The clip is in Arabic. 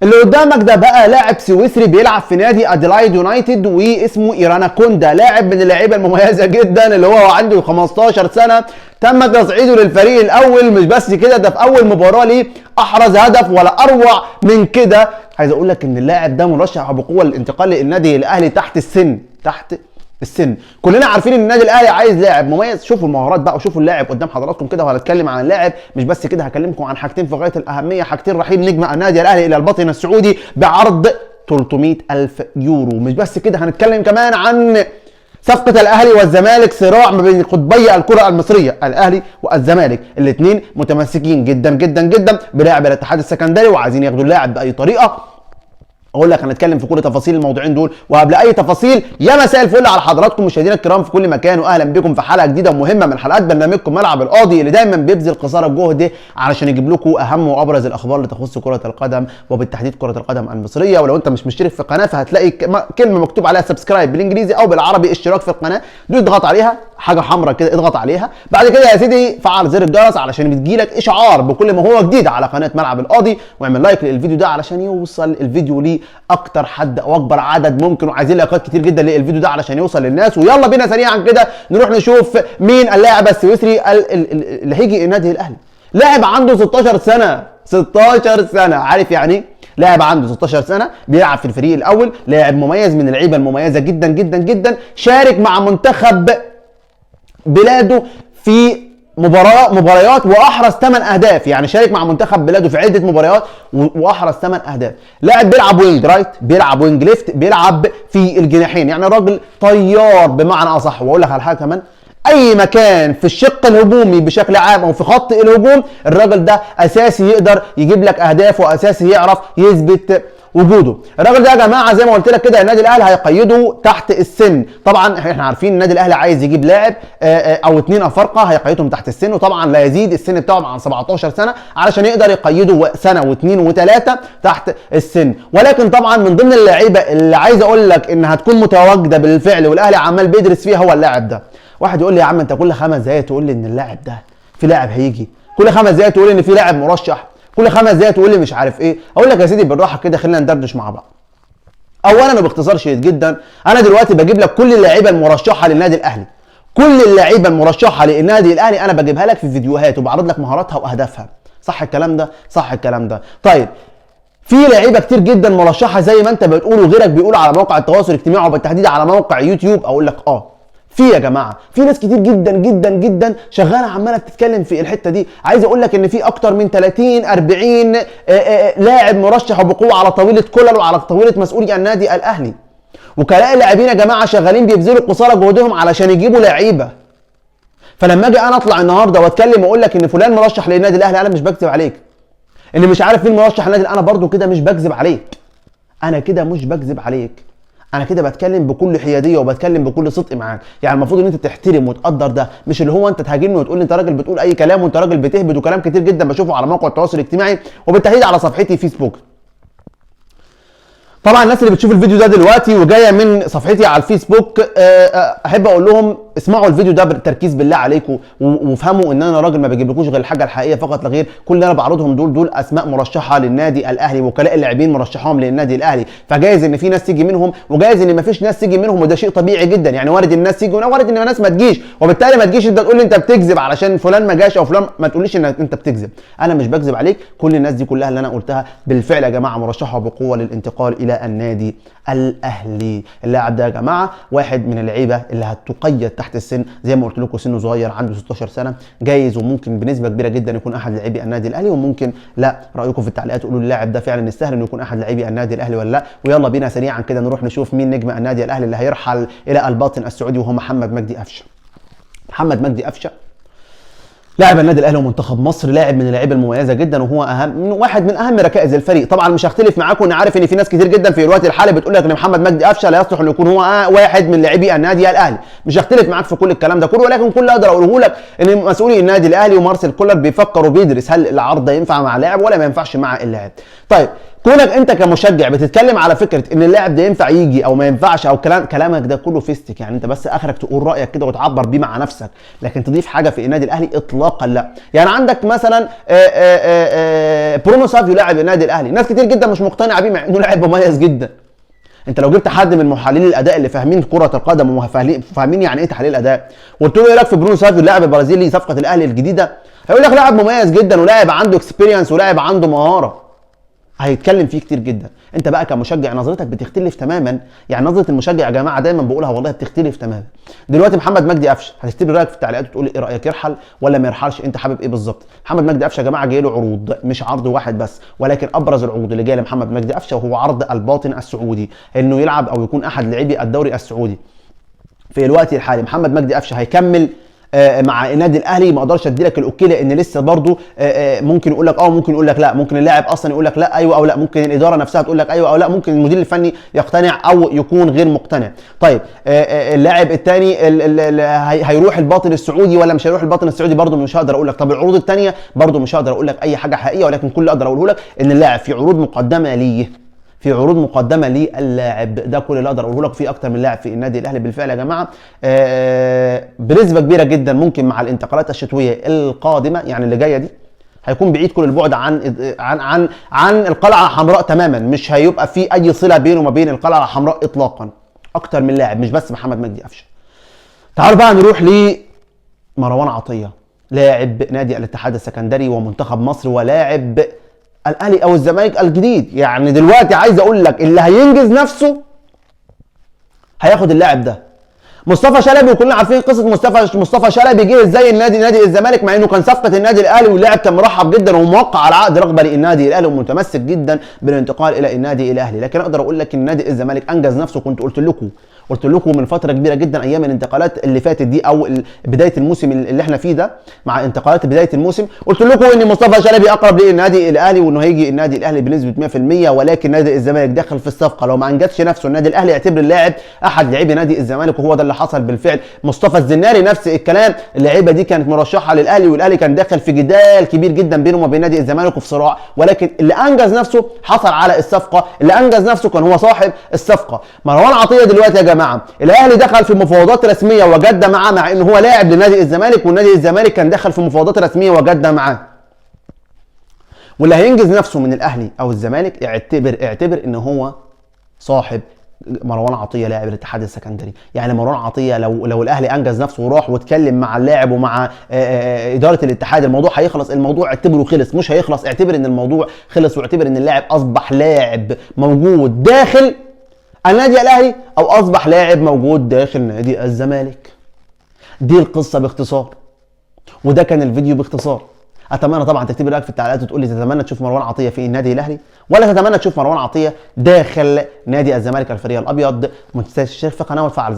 اللي قدامك ده بقى لاعب سويسري بيلعب في نادي اديلايد يونايتد واسمه ايراناكوندا، لاعب من اللعيبه المميزه جدا اللي هو عنده 15 سنه، تم تصعيده للفريق الاول. مش بس كده، ده في اول مباراه ليه احرز هدف، ولا اروع من كده. عايز اقول لك ان اللاعب ده مرشح بقوه للانتقال للنادي الاهلي تحت السن. كلنا عارفين ان النادي الاهلي عايز لاعب مميز. شوفوا المهارات بقى وشوفوا اللاعب قدام حضراتكم كده، وهنتكلم عن اللاعب. مش بس كده، هكلمكم عن حاجتين في غايه الاهميه، حاجتين: رحيل نجم النادي الاهلي الى الباطن السعودي بعرض 300,000 يورو. مش بس كده، هنتكلم كمان عن صفقة الأهلي والزمالك، صراع ما بين قطبي الكرة المصرية، الأهلي والزمالك، الاثنين متمسكين جدا جدا جدا بلاعب الاتحاد السكندري وعايزين ياخدوا اللاعب بأي طريقة. اقول لك هنتكلم في كل تفاصيل الموضوعين دول. وقبل اي تفاصيل، يا مساء الفل على حضراتكم مشاهدينا الكرام في كل مكان، واهلا بكم في حلقه جديده ومهمه من حلقات برنامجكم ملعب القاضي، اللي دايما بيبذل قصارى جهده علشان يجيب لكم اهم وابرز الاخبار اللي تخص كره القدم، وبالتحديد كره القدم المصريه. ولو انت مش مشترك في القناه فهتلاقي كلمه مكتوب عليها سبسكرايب بالانجليزي او بالعربي اشتراك في القناه، دي اضغط عليها، حاجه حمراء كده اضغط عليها. بعد كده يا سيدي فعل زر الجرس علشان بتجيلك اشعار بكل ما هو جديد على قناه ملعب القاضي، واعمل لايك للفيديو ده علشان يوصل الفيديو لاكتر حد او اكبر عدد ممكن، وعايزين لايكات كتير جدا للفيديو ده علشان يوصل للناس. ويلا بينا سريعا كده نروح نشوف مين اللاعب السويسري اللي هيجي النادي الاهلي. لاعب عنده 16 سنه. 16 سنه، عارف يعني ايه؟ لاعب عنده 16 سنه بيلعب في الفريق الاول، لاعب مميز من اللعيبه المميزه جدا جدا جدا، شارك مع منتخب بلاده في مباريات واحرز 8 اهداف. يعني شارك مع منتخب بلاده في عده مباريات واحرز 8 اهداف. لاعب بيلعب وينج رايت، بيلعب وينج ليفت، بيلعب في الجناحين، يعني راجل طيار بمعنى اصح. واقول لك على حاجه كمان، اي مكان في الشق الهجومي بشكل عام او في خط الهجوم، الراجل ده اساسي يقدر يجيب لك اهداف، واساسي يعرف يثبت وجوده. الراجل ده يا جماعه زي ما قلت لك كده، النادي الاهلي هيقيده تحت السن. طبعا احنا عارفين النادي الاهلي عايز يجيب لاعب او 2 افارقه هيقيدهم تحت السن، وطبعا لا يزيد السن بتاعهم عن 17 سنه علشان يقدر يقيده سنه واثنين وثلاثه تحت السن. ولكن طبعا من ضمن اللعيبه اللي عايز اقول لك انها هتكون متواجده بالفعل والاهلي عمال بيدرس فيها هو اللاعب ده. واحد يقول لي يا عم انت كل 5 دقايق تقول لي ان اللاعب ده في لاعب هيجي، كل 5 دقايق تقول لي ان في لاعب مرشح، كل 5 دقايق تقول لي مش عارف ايه. اقول لك يا سيدي بالراحه كده، خلينا ندردش مع بعض. اولا وباختصار شديد جدا، انا دلوقتي بجيب لك كل اللعيبه المرشحه للنادي الاهلي، كل اللعيبه المرشحه للنادي الاهلي انا بجيبها لك في فيديوهات وبعرض لك مهاراتها واهدافها. صح الكلام ده؟ صح الكلام ده. طيب في لعيبه كتير جدا مرشحه زي ما انت بتقول وغيرك بيقول على مواقع التواصل الاجتماعي وبالتحديد على موقع يوتيوب. اقول لك في يا جماعه في ناس كتير جدا جدا جدا شغاله عماله بتتكلم في الحته دي. عايز اقول لك ان في اكتر من 30 40 لاعب مرشح وبقوه على طاوله كولر وعلى طاوله مسؤولي النادي الاهلي. وكلاء اللاعبين يا جماعه شغالين بيبذلوا قصارى جهدهم علشان يجيبوا لعيبه. فلما اجي انا اطلع النهارده واتكلم واقول لك ان فلان مرشح للنادي الاهلي، انا مش بكذب عليك. ان مش عارف مين مرشح للنادي، انا برضو كده مش بكذب عليك. انا كده مش بكذب عليك. انا كده بتكلم بكل حياديه وبتكلم بكل صدق معاك. يعني المفروض ان انت تحترم وتقدر ده، مش اللي هو انت تهاجمني وتقول لي انت راجل بتقول اي كلام وانت راجل بتهبد وكلام كتير جدا بشوفه على موقع التواصل الاجتماعي وبالتحديد على صفحتي فيسبوك. طبعا الناس اللي بتشوف الفيديو ده دلوقتي وجايه من صفحتي على الفيسبوك، احب اقول لهم اسمعوا الفيديو ده بالتركيز بالله عليكم، وافهموا ان انا راجل ما بجيبلكوش غير الحاجه الحقيقيه فقط لا غير. كل اللي انا بعرضهم دول اسماء مرشحه للنادي الاهلي، وكلاء اللاعبين مرشحهم للنادي الاهلي. فجايز ان في ناس تيجي منهم وجايز ان ما فيش ناس تيجي منهم، وده شيء طبيعي جدا. يعني وارد الناس تيجي وارد ان الناس ما تجيش، وبالتالي ما تجيش انت تقول لي انت بتكذب علشان فلان ما جاش او فلان، ما تقوليش ان انت بتكذب. انا مش بكذب عليك. كل الناس دي كلها اللي انا قلتها بالفعل يا جماعه مرشحه بقوه للانتقال الى النادي الاهلي. اللاعب ده يا جماعه واحد من اللعيبه اللي هتقيد تحت السن، زي ما قلت لكم سنه صغير عنده 16 سنه، جايز وممكن بنسبه كبيره جدا يكون احد لاعبي النادي الاهلي، وممكن لا. رايكم في التعليقات، قولوا اللاعب ده فعلا يستاهل انه يكون احد لاعبي النادي الاهلي ولا لا. ويلا بينا سريعا كده نروح نشوف مين نجم النادي الاهلي اللي هيرحل الى الباطن السعودي، وهو محمد مجدي قفشه. محمد مجدي قفشه لاعب النادي الاهلي ومنتخب مصر، لاعب من اللعيبه المميزه جدا، وهو واحد من اهم ركائز الفريق. طبعا مش هختلف معاكم، انا عارف ان في ناس كتير جدا في الوقت الحالي بتقول لك ان محمد مجدي قفشه لا يصلح انه يكون هو واحد من لاعبي النادي الاهلي. مش هختلف معاك في كل الكلام ده كله، ولكن كل اللي اقدر اقوله لك ان مسؤولي النادي الاهلي ومارسيل كولر بيفكر وبيدرس هل العرض ده ينفع مع لاعب ولا ما ينفعش مع اللاعب. طيب كونك انت كمشجع بتتكلم على فكره ان اللاعب ده ينفع يجي او ما ينفعش، او كلامك ده كله فيستك، يعني انت بس اخرك تقول رايك كده وتعبر بيه مع نفسك، لكن تضيف حاجه في النادي الاهلي اطلاقا لا. يعني عندك مثلا برونو سافيو لاعب النادي الاهلي، ناس كتير جدا مش مقتنعه بيه مع انه لاعب مميز جدا. انت لو جبت حد من محللين الاداء اللي فاهمين كره القدم وفاهمين يعني ايه تحليل اداء، وقلت له ايه رايك في برونو سافيو اللاعب البرازيلي صفقه الاهلي الجديده، هيقول لك لاعب مميز جدا ولاعب عنده اكسبيرينس ولاعب عنده مهاره، هيتكلم فيه كتير جدا. انت بقى كمشجع نظرتك بتختلف تماما. يعني نظره المشجع يا جماعه دايما بقولها والله بتختلف تماما. دلوقتي محمد مجدي قفشه هتكتب رايك في التعليقات وتقول لي ايه رايك، يرحل ولا ما يرحلش، انت حابب ايه بالظبط؟ محمد مجدي قفشه يا جماعه جاي له عروض، مش عرض واحد بس، ولكن ابرز العروض اللي جايه لمحمد مجدي قفشه وهو عرض الباطن السعودي، انه يلعب او يكون احد لاعبي الدوري السعودي. في الوقت الحالي محمد مجدي قفشه هيكمل مع النادي الاهلي، ما اقدرش ادي لك الاوكي لان لسه برضو ممكن يقول لك ممكن يقول لك لا، ممكن اللاعب اصلا يقول لك لا ايوه او لا، ممكن الاداره نفسها تقول لك ايوه او لا، ممكن المدير الفني يقتنع او يكون غير مقتنع. طيب اللاعب الثاني هيروح الباطن السعودي ولا مش هيروح الباطن السعودي، برضو مش هقدر اقول لك. طب العروض الثانيه برضو مش هقدر اقول لك اي حاجه حقيقيه، ولكن كل اللي اقدر اقوله لك ان اللاعب في عروض مقدمه ليه، في عروض مقدمه للاعب، ده كل اللي اقدر اقوله لك. في اكتر من لاعب في النادي الاهلي بالفعل يا جماعه بنسبه كبيره جدا ممكن مع الانتقالات الشتويه القادمه يعني اللي جايه دي هيكون بعيد كل البعد عن القلعه الحمراء تماما، مش هيبقى في اي صله بينه وما بين القلعه الحمراء اطلاقا. اكتر من لاعب مش بس محمد مجدي قفشه. تعالوا بقى نروح لمروان عطيه، لاعب نادي الاتحاد السكندري ومنتخب مصر ولاعب الاهلي او الزمالك الجديد. يعني دلوقتي عايز اقول لك اللي هينجز نفسه هياخد اللاعب ده. مصطفى شلبي، وكلنا عارفين قصه مصطفى شلبي جه ازاي نادي الزمالك، مع انه كان صفقه النادي الاهلي واللاعب كان مرحب جدا وموقع على عقد رغبه للنادي الاهلي ومتمسك جدا بالانتقال الى النادي الاهلي. لكن اقدر اقول لك ان نادي الزمالك انجز نفسه. كنت قلت لكم من فتره كبيره جدا ايام الانتقالات اللي فاتت دي او بدايه الموسم اللي احنا فيه ده، مع انتقالات بدايه الموسم قلت لكم ان مصطفى شلبي اقرب للنادي الاهلي وانه هيجي النادي الاهلي بنسبه 100%، ولكن نادي الزمالك دخل في الصفقه. لو ما انجزش نفسه النادي الاهلي يعتبر اللاعب احد لاعبي نادي الزمالك، وهو ده اللي حصل بالفعل. مصطفى الزناري نفس الكلام، اللعيبه دي كانت مرشحه للاهلي والاهلي كان داخل في جدال كبير جدا بينه وبين نادي الزمالك وفي صراع، ولكن اللي انجز نفسه حصل على الصفقه، اللي انجز نفسه كان هو صاحب الصفقه. مروان عطيه دلوقتي يا جماعه الاهلي دخل في مفاوضات رسميه وجد معاه، مع انه هو لاعب لنادي الزمالك والنادي الزمالك كان دخل في مفاوضات رسميه وجد معاه. واللي هينجز نفسه من الاهلي او الزمالك اعتبر ان هو صاحب مروان عطيه لاعب الاتحاد السكندري. يعني مروان عطيه لو الاهلي انجز نفسه وراح واتكلم مع اللاعب ومع اداره الاتحاد، الموضوع هيخلص. الموضوع اعتبره خلص، مش هيخلص، اعتبر ان الموضوع خلص واعتبر ان اللاعب اصبح لاعب موجود داخل النادي الاهلي او اصبح لاعب موجود داخل نادي الزمالك. دي القصه باختصار، وده كان الفيديو باختصار. اتمنى طبعا تكتب لي رايك في التعليقات وتقول لي تتمنى تشوف مروان عطيه في النادي الاهلي ولا تتمنى تشوف مروان عطيه داخل نادي الزمالك الفريق الابيض. ما تنساش تشترك في القناه وتفعل